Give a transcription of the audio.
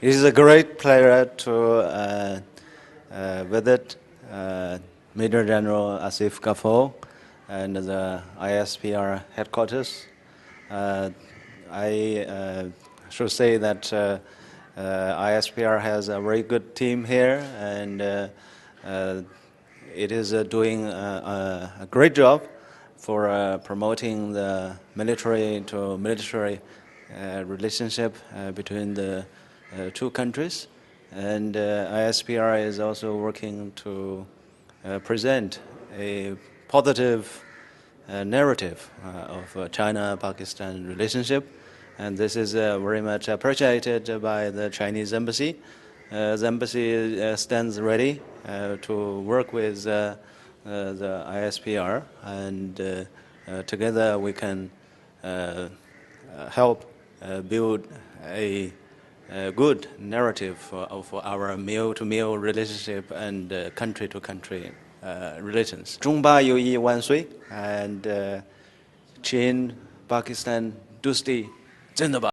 It is a great pleasure to visit Major General Asif Ghafoor and the ISPR headquarters. I should say that ISPR has a very good team here, and it is doing a great job for promoting the military to military relationship between the two countries, and ISPR is also working to present a positive narrative of China-Pakistan relationship, and this is very much appreciated by the Chinese embassy. The embassy stands ready to work with the ISPR, and together we can help build a good narrative for our meal-to-meal relationship and country-to-country relations. 中巴友谊万岁 and Chin Pakistan Dosti Zindabad.